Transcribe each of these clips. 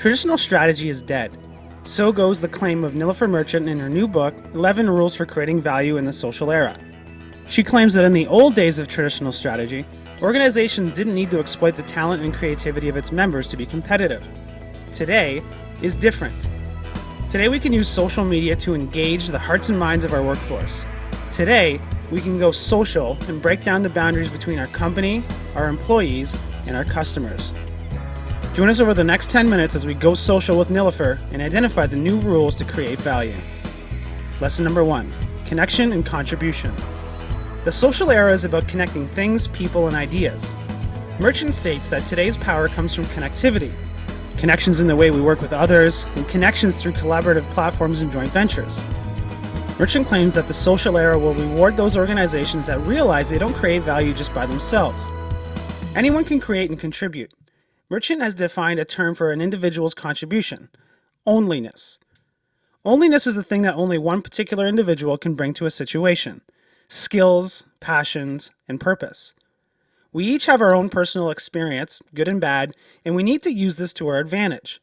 Traditional strategy is dead. So goes the claim of Nilofer Merchant in her new book, 11 Rules for Creating Value in the Social Era. She claims that in the old days of traditional strategy, organizations didn't need to exploit the talent and creativity of its members to be competitive. Today is different. Today we can use social media to engage the hearts and minds of our workforce. Today, we can go social and break down the boundaries between our company, our employees, and our customers. Join us over the next 10 minutes as we go social with Nilofer and identify the new rules to create value. Lesson number 1, connection and contribution. The social era is about connecting things, people, and ideas. Merchant states that today's power comes from connectivity, connections in the way we work with others, and connections through collaborative platforms and joint ventures. Merchant claims that the social era will reward those organizations that realize they don't create value just by themselves. Anyone can create and contribute. Merchant has defined a term for an individual's contribution: onliness. Onliness is the thing that only one particular individual can bring to a situation: skills, passions, and purpose. We each have our own personal experience, good and bad, and we need to use this to our advantage.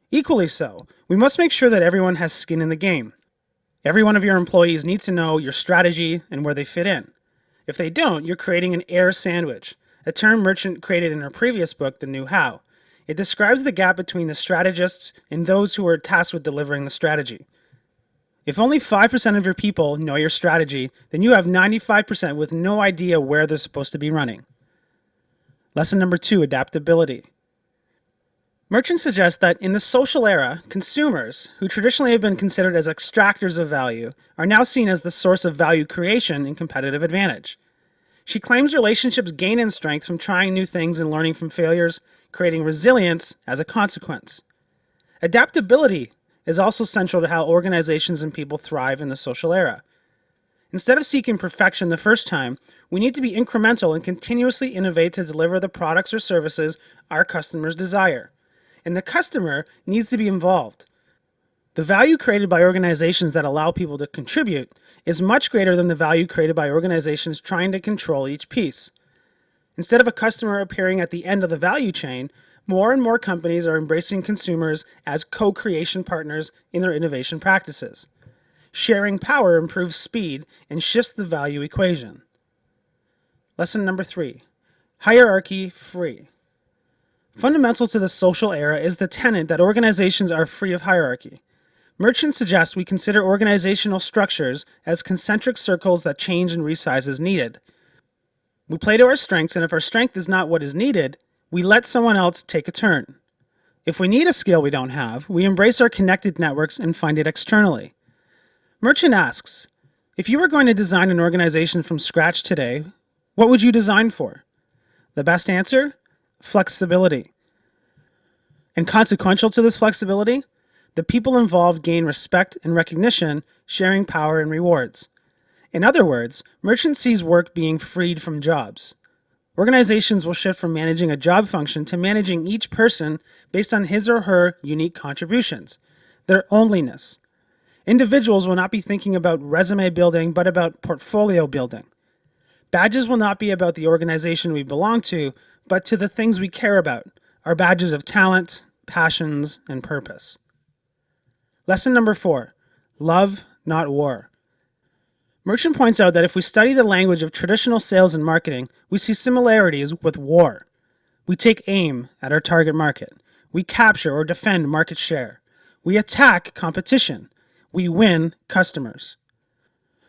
Equally so, we must make sure that everyone has skin in the game. Every one of your employees needs to know your strategy and where they fit in. If they don't, you're creating an air sandwich, a term Merchant created in her previous book, The New How. It describes the gap between the strategists and those who are tasked with delivering the strategy. If only 5% of your people know your strategy, then you have 95% with no idea where they're supposed to be running. Lesson number 2, adaptability. Merchant suggests that in the social era, consumers, who traditionally have been considered as extractors of value, are now seen as the source of value creation and competitive advantage. She claims relationships gain in strength from trying new things and learning from failures, creating resilience as a consequence. Adaptability is also central to how organizations and people thrive in the social era. Instead of seeking perfection the first time, we need to be incremental and continuously innovate to deliver the products or services our customers desire. And the customer needs to be involved. The value created by organizations that allow people to contribute is much greater than the value created by organizations trying to control each piece. Instead of a customer appearing at the end of the value chain, more and more companies are embracing consumers as co-creation partners in their innovation practices. Sharing power improves speed and shifts the value equation. Lesson number 3, hierarchy free. Fundamental to the social era is the tenet that organizations are free of hierarchy. Merchant suggests we consider organizational structures as concentric circles that change and resize as needed. We play to our strengths, and if our strength is not what is needed, we let someone else take a turn. If we need a skill we don't have, we embrace our connected networks and find it externally. Merchant asks, if you were going to design an organization from scratch today, what would you design for? The best answer? Flexibility. And consequential to this flexibility, the people involved gain respect and recognition, sharing power and rewards. In other words, Merchant sees work being freed from jobs. Organizations will shift from managing a job function to managing each person based on his or her unique contributions, their onliness. Individuals will not be thinking about resume building, but about portfolio building. Badges will not be about the organization we belong to, but to the things we care about, our badges of talent, passions, and purpose. Lesson number 4, love, not war. Merchant points out that if we study the language of traditional sales and marketing, we see similarities with war. We take aim at our target market. We capture or defend market share. We attack competition. We win customers.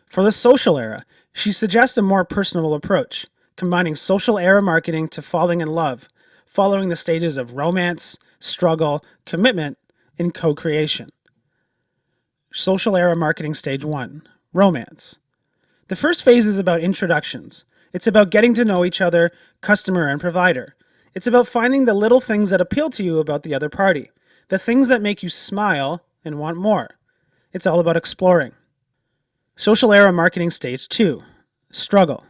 For the social era, she suggests a more personal approach, combining social era marketing to falling in love, following the stages of romance, struggle, commitment, and co-creation. Social era marketing stage 1, romance. The first phase is about introductions. It's about getting to know each other, customer and provider. It's about finding the little things that appeal to you about the other party, the things that make you smile and want more. It's all about exploring. Social era marketing stage 2, struggle.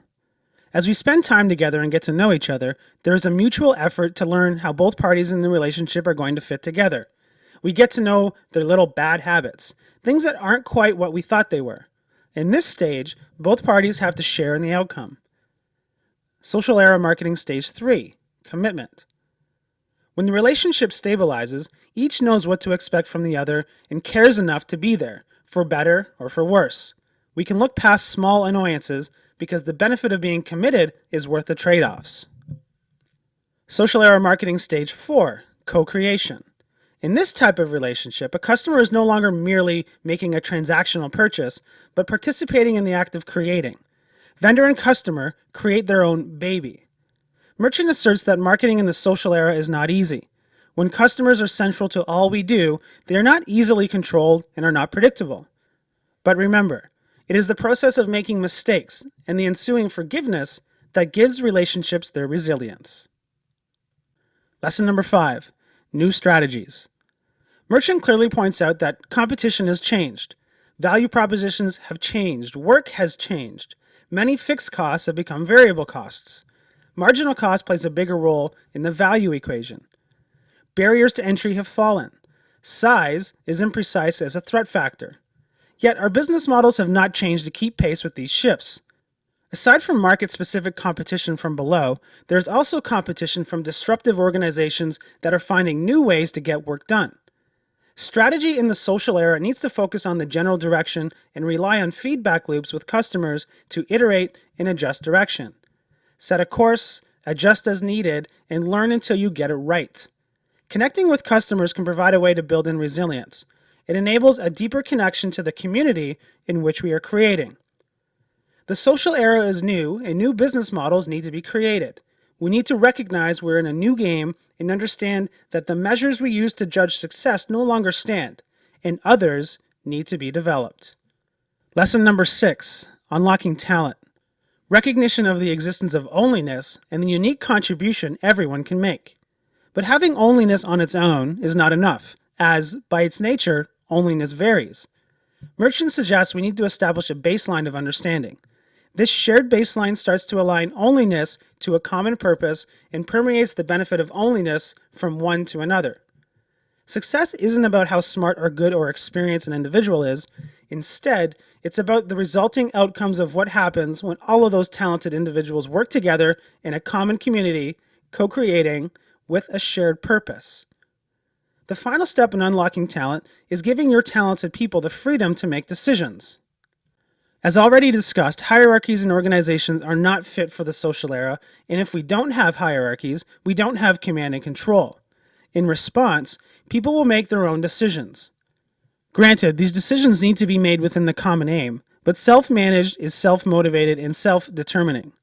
As we spend time together and get to know each other, there is a mutual effort to learn how both parties in the relationship are going to fit together. We get to know their little bad habits, things that aren't quite what we thought they were. In this stage, both parties have to share in the outcome. Social era marketing stage 3, commitment. When the relationship stabilizes, each knows what to expect from the other and cares enough to be there, for better or for worse. We can look past small annoyances because the benefit of being committed is worth the trade-offs. Social era marketing stage 4, co-creation. In this type of relationship, a customer is no longer merely making a transactional purchase, but participating in the act of creating. Vendor and customer create their own baby. Merchant asserts that marketing in the social era is not easy. When customers are central to all we do, they are not easily controlled and are not predictable. But remember, it is the process of making mistakes and the ensuing forgiveness that gives relationships their resilience. Lesson number 5, new strategies. Merchant clearly points out that competition has changed. Value propositions have changed. Work has changed. Many fixed costs have become variable costs. Marginal cost plays a bigger role in the value equation. Barriers to entry have fallen. Size is imprecise as a threat factor. Yet our business models have not changed to keep pace with these shifts. Aside from market-specific competition from below, there is also competition from disruptive organizations that are finding new ways to get work done. Strategy in the social era needs to focus on the general direction and rely on feedback loops with customers to iterate and adjust direction. Set a course, adjust as needed, and learn until you get it right. Connecting with customers can provide a way to build in resilience. It enables a deeper connection to the community in which we are creating. The social era is new, and new business models need to be created. We need to recognize we're in a new game and understand that the measures we use to judge success no longer stand, and others need to be developed. Lesson number 6, unlocking talent. Recognition of the existence of onliness and the unique contribution everyone can make. But having onliness on its own is not enough, as, by its nature, onliness varies. Merchant suggests we need to establish a baseline of understanding. This shared baseline starts to align onliness to a common purpose and permeates the benefit of onliness from one to another. Success isn't about how smart or good or experienced an individual is. Instead, it's about the resulting outcomes of what happens when all of those talented individuals work together in a common community, co-creating with a shared purpose. The final step in unlocking talent is giving your talented people the freedom to make decisions. As already discussed, hierarchies in organizations are not fit for the social era, and if we don't have hierarchies, we don't have command and control. In response, people will make their own decisions. Granted, these decisions need to be made within the common aim, but self-managed is self-motivated and self-determining.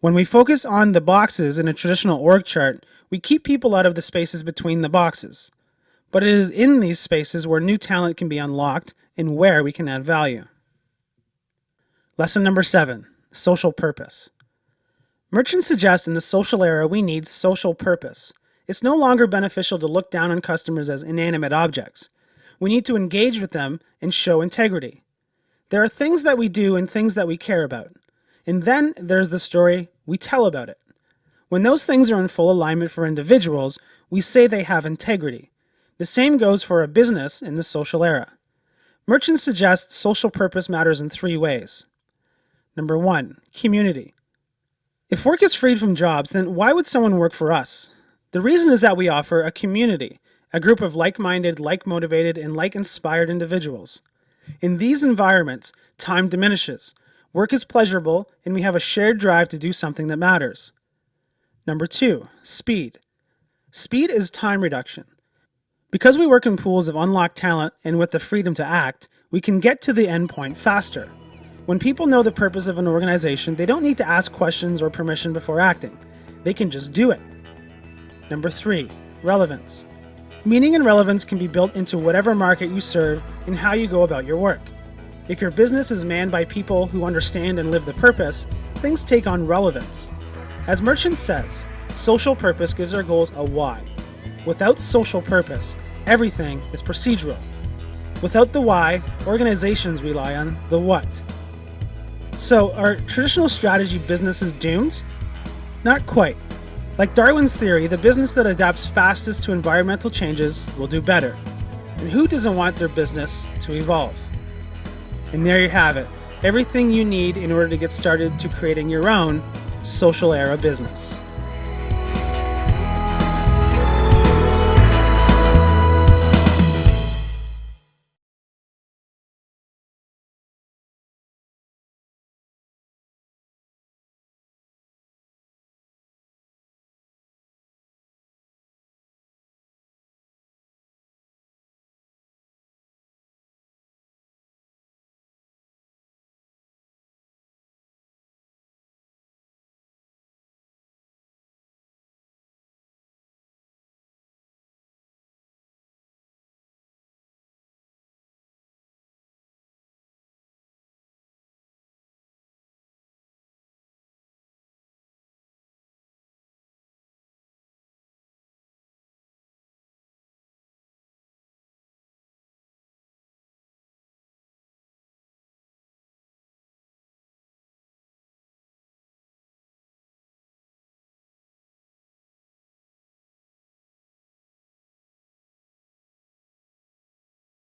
When we focus on the boxes in a traditional org chart, we keep people out of the spaces between the boxes. But it is in these spaces where new talent can be unlocked and where we can add value. Lesson number 7, social purpose. Merchants suggest in the social era we need social purpose. It's no longer beneficial to look down on customers as inanimate objects. We need to engage with them and show integrity. There are things that we do and things that we care about. And then there's the story we tell about it. When those things are in full alignment for individuals, we say they have integrity. The same goes for a business in the social era. Merchants suggest social purpose matters in 3 ways. Number 1, community. If work is freed from jobs, then why would someone work for us? The reason is that we offer a community, a group of like-minded, like-motivated, and like-inspired individuals. In these environments, time diminishes, work is pleasurable, and we have a shared drive to do something that matters. Number 2, speed. Speed is time reduction. Because we work in pools of unlocked talent and with the freedom to act, we can get to the end point faster. When people know the purpose of an organization, they don't need to ask questions or permission before acting. They can just do it. Number 3, relevance. Meaning and relevance can be built into whatever market you serve and how you go about your work. If your business is manned by people who understand and live the purpose, things take on relevance. As Merchant says, social purpose gives our goals a why. Without social purpose, everything is procedural. Without the why, organizations rely on the what. So, are traditional strategy businesses doomed? Not quite. Like Darwin's theory, the business that adapts fastest to environmental changes will do better. And who doesn't want their business to evolve? And there you have it. Everything you need in order to get started to creating your own social era business.